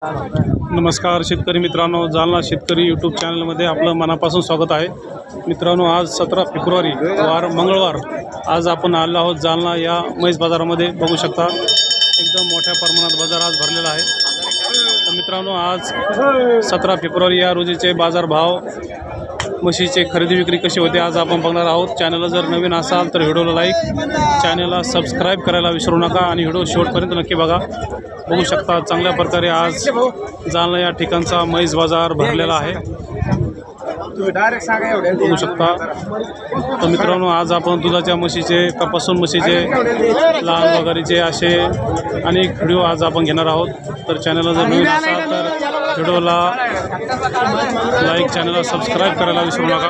नमस्कार शेतकरी मित्रांनो, जालना शेतकरी यूट्यूब चॅनलमध्ये आपलं मनापासून स्वागत आहे. मित्रांनो, आज 17 फेब्रुवारी वार मंगळवार. आज आपण आलो आहोत जालना या म्हैस बाजारामध्ये. बघू शकता एकदम मोठ्या प्रमाणात बाजार आज भरलेला आहे. तर मित्रांनो, आज 17 फेब्रुवारी या रोजीचे बाजारभाव, म्हशीचे खरेदी विक्री कशी होते आज आपण बघणार आहोत. चॅनलला जर नवीन असाल तर व्हिडिओला लाईक, चॅनलला सबस्क्राईब करायला विसरू नका आणि व्हिडिओ शेवटपर्यंत नक्की बघा. बघू शकता चांगल्या प्रकारे आज जालना या ठिकाणचा म्हैस बाजार भरलेला आहे. बघू शकता. तर मित्रांनो, आज आपण दुधाच्या म्हशीचे, तपासून म्हशीचे, लहान वगैरेचे असे अनेक व्हिडिओ आज आपण घेणार आहोत. तर चॅनलला जर नवीन असाल तर व्हिडिओला लाईक, चॅनलला सबस्क्राईब करायला विसरू नका.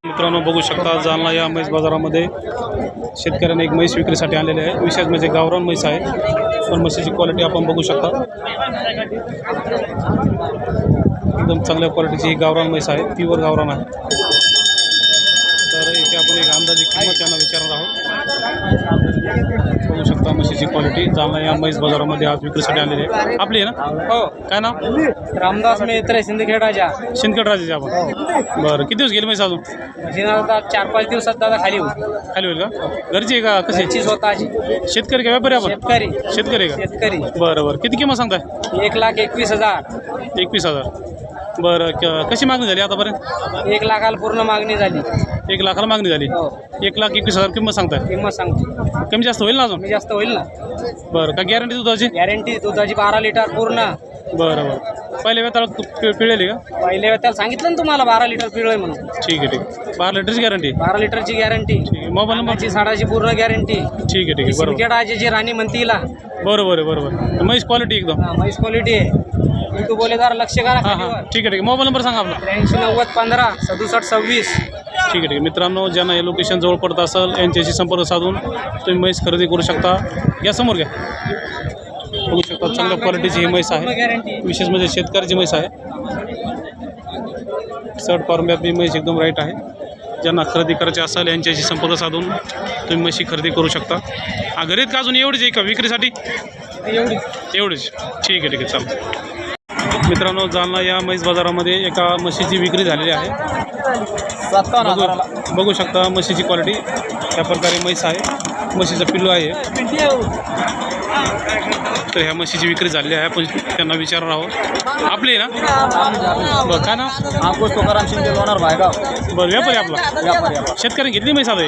मित्रांनो, बघू शकता जालना या म्हैस बाजारामध्ये शेतकऱ्यांनी एक म्हैस विक्रीसाठी आणलेली आहे. विशेष म्हणजे गावरान म्हैस आहे. पण म्हशीची क्वालिटी आपण बघू शकता. एकदम चांगल्या क्वालिटीची ही गावरान म्हैस आहे. प्युअर गावरान आहे. तर इथे आपण एक अंदाजे किंमत त्यांना विचारणार आहोत. बघू शकता म्हशीची क्वालिटी जालना या म्हैस बाजारामध्ये आज विक्रीसाठी आलेली आहे. आपली आहे ना? हो. काय नाव? रामदास मित्र सिंदखेड राजा. सिंदखेड राजाचे आपण. बरं, किती दिवस गेले म्हैस अजून? 4-5 दिवसात दादा खाली होईल का? घरची आहे का? कशी? स्वतःची. शेतकरी का व्यापारी आपण? शेतकरी का? शेतकरी. बरं. किती किंमत सांगताय? 1,21,000. 21,000. बरं. कशी मागणी झाली आतापर्यंत? 1 लाखाला पूर्ण मागणी झाली. 1 लाखाला मागणी झाली. 1,21,000 किंमत सांगताय. किंमत सांगतो. कमी जास्त होईल ना अजून? जास्त होईल ना. बरं. का गॅरंटी दुधाची? गॅरंटी दुधाची 12 लिटर पूर्ण. बरं. पहिले वेताळ पिळेली का? पहिले त्याला सांगितलं ना तुम्हाला 12 लिटर पिळोय म्हणून. ठीक आहे. 12 लिटरची गॅरंटी? 12 लिटरची गॅरंटी. मोबाईल नंबरची? साडाची पूर्ण गॅरंटी. ठीक आहे. बरोबर. सिंदखेड राजाची राणी म्हणतीला. बरोबर. म्हैस क्वालिटी एकदम. म्हैस क्वालिटी आहे. तू बोलेदार लक्ष करा. हां. ठीक आहे. मोबाईल नंबर सांगा आपला. 83-90-15-67-26. ठीक आहे. मित्रांनो, ज्यांना हे लोकेशन जवळ पडत असेल यांच्याशी संपर्क साधून तुम्ही म्हैस खरेदी करू शकता. या समोर घ्या. बघू शकता चांगल्या क्वालिटीची ही म्हैस आहे. विशेष म्हणजे शेतकऱ्याची म्हैस आहे. सर्ट फॉर्मॅटची म्हैस एकदम राईट आहे. ज्यांना खरेदी करायची असेल यांच्याशी संपर्क साधून तुम्ही म्हशी खरेदी करू शकता. घरीत का अजून एवढीच आहे का विक्रीसाठी? एवढीच. ठीक आहे. चालतं. मित्रांनो, जालना या म्हैस बाजारामध्ये एका म्हशीची विक्री झालेली आहे. बघू शकता म्हशीची क्वालिटी. त्या प्रकारे म्हैस आहे. म्हशीचं पिल्लू आहे. तर ह्या म्हशीची विक्री झालेली आहे. आपण त्यांना विचारणार आहोत. आपली ना? बरं. काय नाव? आंकुश तुकाराम शिंदे, लोणार भायगाव. बरं. व्यापारी आपला? शेतकरी घेतली म्हैस आता?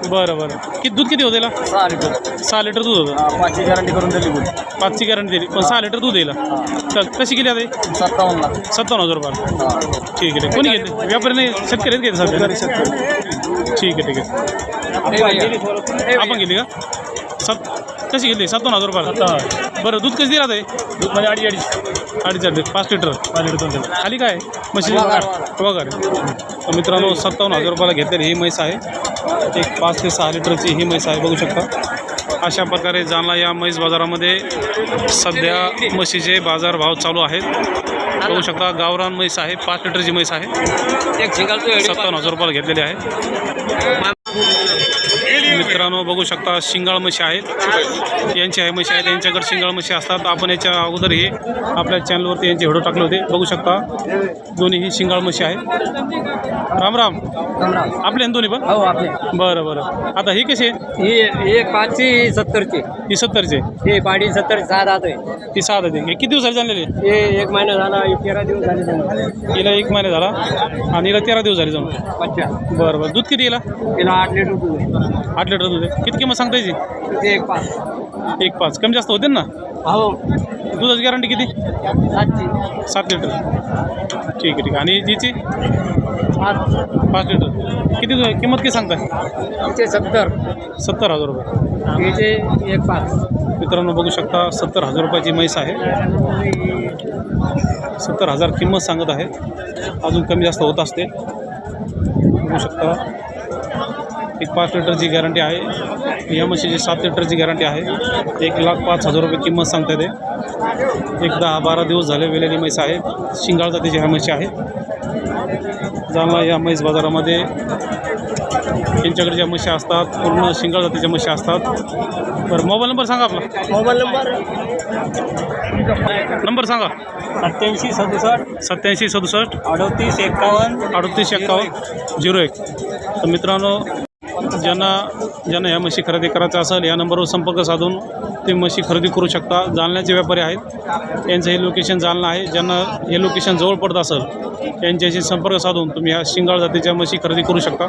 बरं. दूध किती होतं? 6 लिटर दूध होतं. 5ची गॅरंटी करून दिली. 5ची गॅरंटी दिली. पण 6 लिटर दूध येईल. तर कशी गेली आता? 57,000 रुपये. ठीक आहे. कोणी घेतली? व्यापारी? शेतकरीच घेतली सध्या? ठीक आहे. आपण गेली का? कशी घेतली? 57,000 रुपये. बरं. दूध कशी दिला ते? दूध म्हणजे 2.5 5 लिटर. खाली काय म्हशी वगैरे. तर मित्रांनो, 57,000 रुपयाला घेतलेली ही म्हैस आहे. एक 5 ते 6 लिटरची ही म्हैस आहे. बघू शकता अशा प्रकारे जालना या म्हैस बाजारामध्ये सध्या म्हशीचे बाजारभाव चालू आहेत. बघू शकता गावरान म्हैस आहे. 5 लिटरची म्हैस आहे. 57,000 रुपयाला घेतलेली आहे. मित्रांनो, बघू शकता शिंगाळ म्हशी आहेत. यांची आहे म्हशी आहेत. यांच्याकडे शिंगाळ म्हशी असतात. आपण याच्या अगोदर हे आपल्या चॅनलवरती यांचे व्हिडिओ टाकले होते. बघू शकता दोन्ही ही शिंगाळ म्हशी आहेत. राम. आपले दोन्ही पण? हो, आपले. बरं. आता ही कशी आहे? ही 5ची 70ची. ही 70ची. हे पाडी 70 6 दात आहे. ती 6 दात आहे. किती दिवस झाले जाणलेली? हे 1 महिना झाला. 13 दिवस झाले. हिला 1 महिना झाला आणि हिला 13 दिवस झाले जाऊन. अच्छा. बरं. दूध किती हिला? तिला 8 लिटर दूध आहे. 8 लिटर दूध आहे. किती किंमत सांगता याची? 1,5. कमी जास्त होते ना? हो. दुधाची गॅरंटी किती? 7 लिटर. ठीक आहे. आणि हिची? 5 लिटर. किती किंमत किती सांगताय? 70,000 रुपये. 1,5. मित्रांनो, बघू शकता 70,000 रुपयाची म्हैस आहे. 70,000 किंमत सांगत आहे. अजून कमी जास्त होत असते. बघू शकता एक 5 लिटरची गॅरंटी आहे. या म्हशीची 7 लिटरची गॅरंटी आहे. 1,05,000 रुपये किंमत सांगता येते. 10-12 दिवस झाले वेलेली म्हैस आहे. शिंगाळ जातीची ह्या म्हशी आहे. जालना या म्हैस बाजारामध्ये त्यांच्याकडे ज्या म्हशी असतात पूर्ण शिंगाळ जातीच्या म्हशी असतात. बरं मोबाईल नंबर सांगा आपला. मोबाईल नंबर नंबर सांगा. 87 87 38 51 3851 तर मित्रांनो ज्यांना ह्या म्हशी खरेदी करायचं असेल या नंबरवर संपर्क साधून ते म्हशी खरेदी करू शकता. जालन्याचे व्यापारी आहेत, यांचं हे लोकेशन जालना आहे. ज्यांना हे लोकेशन जवळ पडत असेल यांच्याशी संपर्क साधून तुम्ही ह्या शिंगाळ जातीच्या म्हशी खरेदी करू शकता.